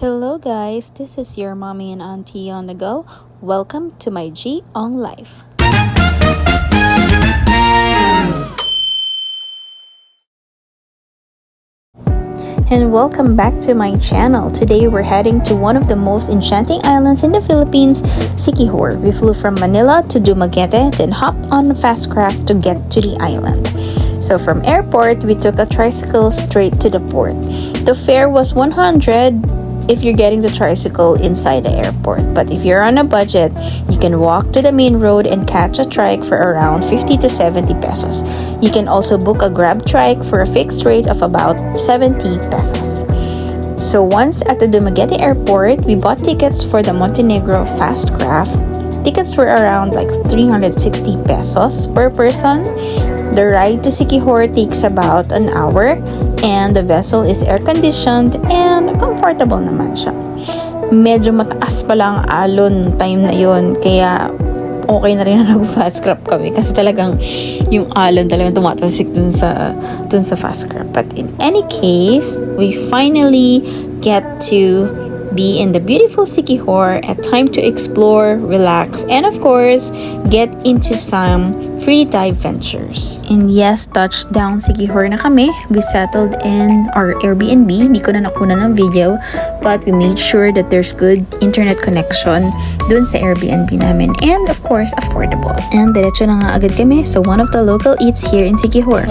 Hello guys, this is your mommy and auntie on the go. Welcome to my G on Life. And welcome back to my channel. Today we're heading to one of the most enchanting islands in the Philippines, Siquijor. We flew from Manila to Dumaguete, then hopped on a fast craft to get to the island. So from airport, we took a tricycle straight to the port. The fare was 100 if you're getting the tricycle inside the airport. But if you're on a budget, you can walk to the main road and catch a trike for around 50 to 70 pesos. You can also book a grab trike for a fixed rate of about 70 pesos. So once at the Dumaguete airport, we bought tickets for the Montenegro fast craft. Tickets were around like 360 pesos per person. The ride to Siquijor takes about an hour and the vessel is air-conditioned and comfortable naman siya. Medyo mataas pala ang alon time na yon, kaya okay na rin na nag-fast crab kami kasi talagang yung alon talagang tumatalsik dun sa fast crab. But in any case, we finally get to be in the beautiful Siquijor, a time to explore, relax, and of course, get into some free dive ventures. And yes, touchdown Siquijor na kami. We settled in our Airbnb. Hindi ko na nakuna ng video, but we made sure that there's good internet connection dun sa Airbnb namin. And of course, affordable. And diretso na nga agad kami sa one of the local eats here in Siquijor.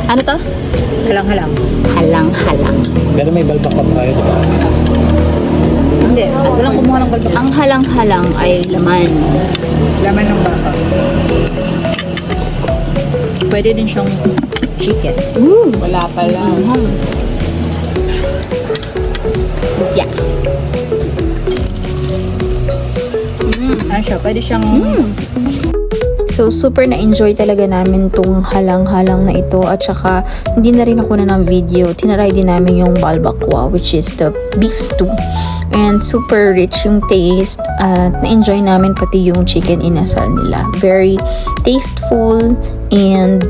Ano to? Halang-halang. Halang-halang. Pero may balbak pa tayo, diba? Hindi, walang kumuha ng balbak. Ang halang-halang ay laman. Laman ng baka. Pwede din siyang chicken. Wala pala. Yeah. Ano siya? Pwede siyang... So, super na-enjoy talaga namin tong halang-halang na ito. At saka, hindi na rin ako na ng video. Tinaray din namin yung balbakwa, which is the beef stew. And super rich yung taste. At na-enjoy namin pati yung chicken inasal nila. Very tasteful and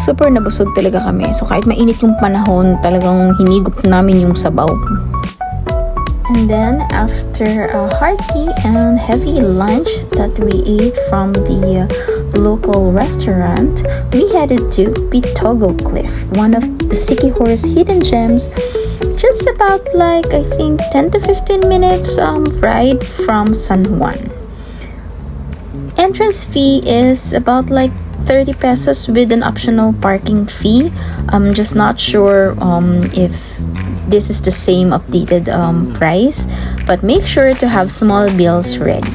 super nabusog talaga kami. So, kahit mainit yung panahon, talagang hinigop namin yung sabaw. And then, after a hearty and heavy lunch that we ate from the local restaurant, we headed to Pitogo Cliff, one of the Siquijor's hidden gems, just about like, I think, 10 to 15 minutes ride from San Juan. Entrance fee is about like 30 pesos with an optional parking fee. I'm just not sure if this is the same updated price, but make sure to have small bills ready.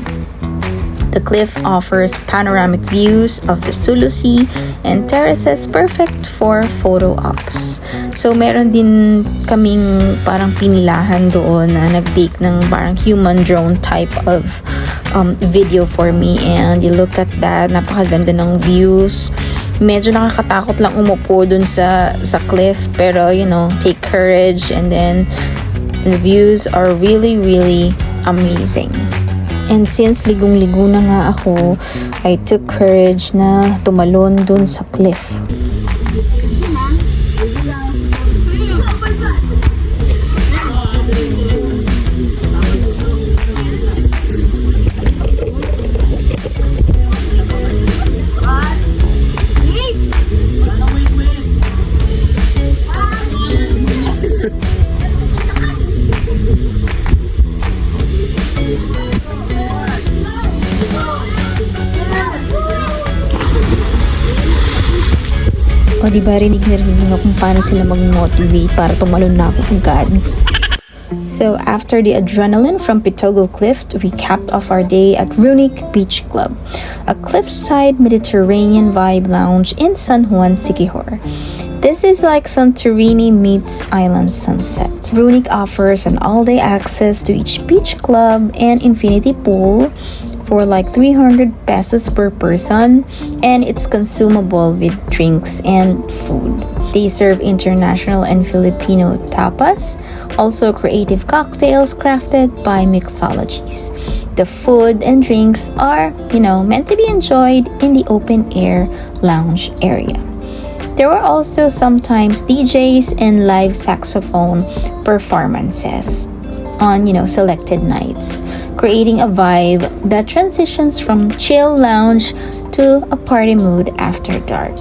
The cliff offers panoramic views of the Sulu Sea and terraces perfect for photo ops. So meron din kaming parang pinilahan doon na nag-take ng parang human drone type of video for me, and you look at that, napakaganda ng views. Medyo nakakatakot lang umupo dun sa cliff, pero you know, take courage, and then the views are really amazing. And since ligong-ligo na nga ako, I took courage na tumalon dun sa cliff. O diba, rinig na rinig nga kung paano sila mag-motivate para tumalon na ako agad. So after the adrenaline from Pitogo Cliff, we capped off our day at Runik Beach Club, a cliffside Mediterranean vibe lounge in San Juan, Siquijor. This is like Santorini meets island sunset. Runik offers an all-day access to each beach club and infinity pool for like 300 pesos per person, and it's consumable with drinks and food. They serve international and Filipino tapas, also creative cocktails crafted by mixologies. The food and drinks are, meant to be enjoyed in the open air lounge area. There were also sometimes DJs and live saxophone performances on, selected nights, creating a vibe that transitions from chill lounge to a party mood after dark.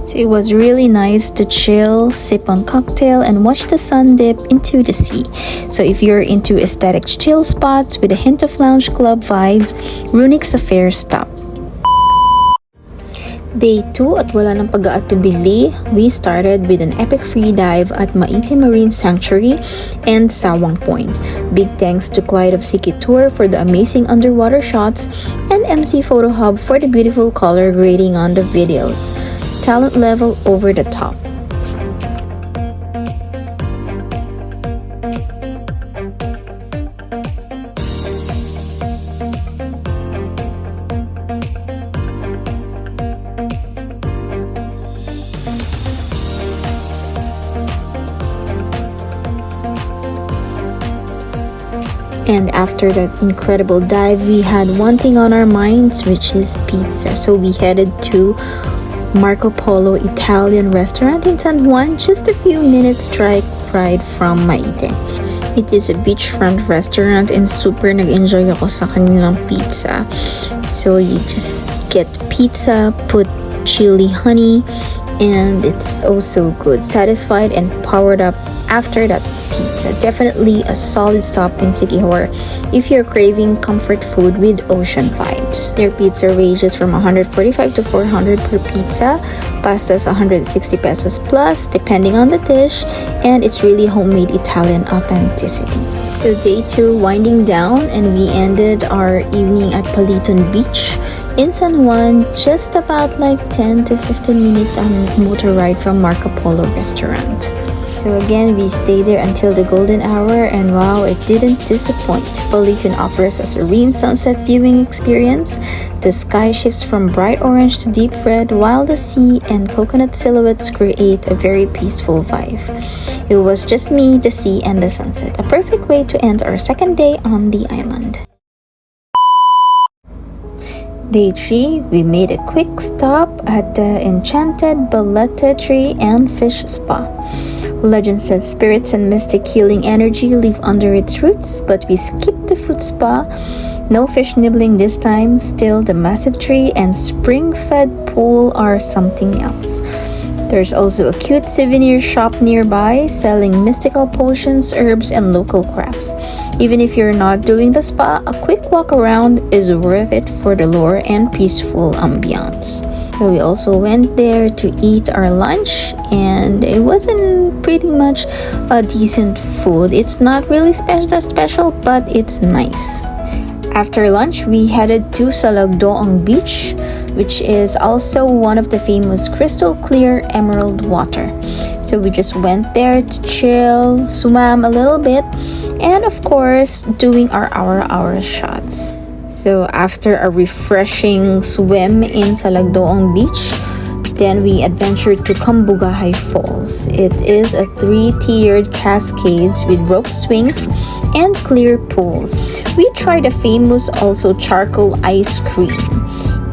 So it was really nice to chill, sip on cocktail, and watch the sun dip into the sea. So if you're into aesthetic chill spots with a hint of lounge club vibes, Runik's a fair stop. Day 2 at wala ng pag-aatubili, we started with an epic free dive at Maite Marine Sanctuary and Sawang Point. Big thanks to Clyde of Siquijor for the amazing underwater shots and MC Photo Hub for the beautiful color grading on the videos. Talent level over the top. And after that incredible dive, we had one thing on our minds, which is pizza. So we headed to Marco Polo Italian restaurant in San Juan, just a few minutes trike ride from Maite. It is a beachfront restaurant and super nag-enjoy ako sa kanilang pizza. So you just get pizza, put chili honey, and it's also good. Satisfied and powered up after that pizza. Definitely a solid stop in Siquijor if you're craving comfort food with ocean vibes. Their pizza ranges from 145 to 400 per pizza. Pasta's 160 pesos plus depending on the dish, and it's really homemade Italian authenticity. So day 2 winding down, and we ended our evening at Paliton Beach in San Juan, just about like 10 to 15 minutes on motor ride from Marco Polo restaurant. So again, we stayed there until the golden hour, and wow, it didn't disappoint. Paliton offers a serene sunset viewing experience. The sky shifts from bright orange to deep red, while the sea and coconut silhouettes create a very peaceful vibe. It was just me, the sea, and the sunset. A perfect way to end our second day on the island. Day 3, we made a quick stop at the enchanted Balete Tree and Fish Spa. Legend says spirits and mystic healing energy live under its roots, but we skipped the foot spa. No fish nibbling this time. Still, the massive tree and spring-fed pool are something else. There's also a cute souvenir shop nearby selling mystical potions, herbs, and local crafts. Even if you're not doing the spa, a quick walk around is worth it for the lore and peaceful ambiance. So we also went there to eat our lunch, and it wasn't pretty much a decent food. It's not really special, but it's nice. After lunch, we headed to Salagdoong Beach, which is also one of the famous crystal clear emerald water. So we just went there to chill, swam a little bit, and of course, doing our hour shots. So after a refreshing swim in Salagdoong Beach, then we adventured to Cambugahay Falls. It is a 3-tiered cascades with rope swings and clear pools. We tried a famous also charcoal ice cream.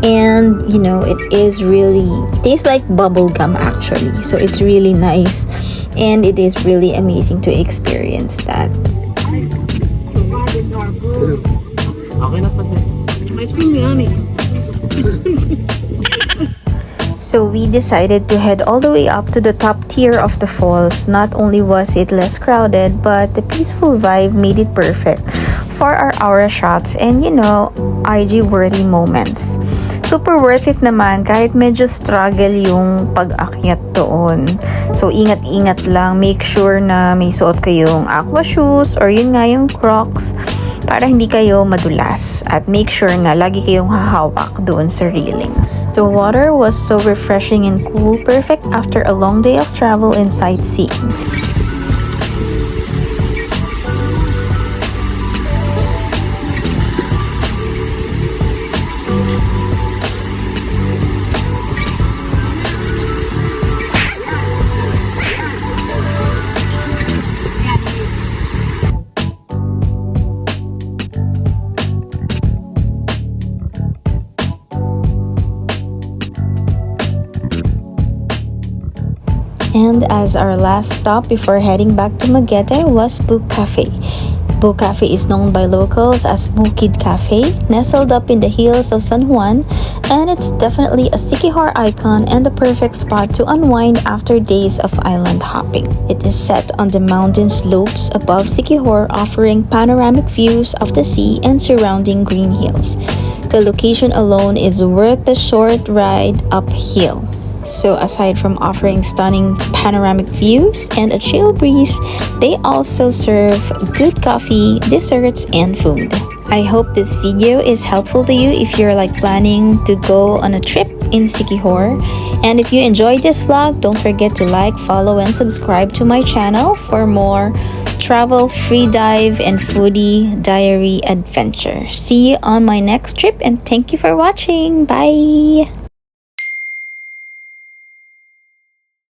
And it is really tastes like bubble gum actually. So it's really nice, and it is really amazing to experience that. So we decided to head all the way up to the top tier of the falls. Not only was it less crowded, but the peaceful vibe made it perfect for our aura shots and IG-worthy moments. Super worth it naman kahit medyo struggle yung pag-akyat doon. So ingat-ingat lang, make sure na may suot kayong aqua shoes or yun nga yung Crocs para hindi kayo madulas, at make sure na lagi kayong hahawak doon sa railings. The water was so refreshing and cool, perfect after a long day of travel and sightseeing. And as our last stop before heading back to Maite was Book Cafe. Book Cafe is known by locals as Bukid Cafe, nestled up in the hills of San Juan, and it's definitely a Siquijor icon and the perfect spot to unwind after days of island hopping. It is set on the mountain slopes above Siquijor, offering panoramic views of the sea and surrounding green hills. The location alone is worth the short ride uphill. So aside from offering stunning panoramic views and a chill breeze, they also serve good coffee, desserts, and food. I hope this video is helpful to you if you're planning to go on a trip in Siquijor. And if you enjoyed this vlog, don't forget to like, follow, and subscribe to my channel for more travel, free dive, and foodie diary adventure. See you on my next trip, and thank you for watching. Bye!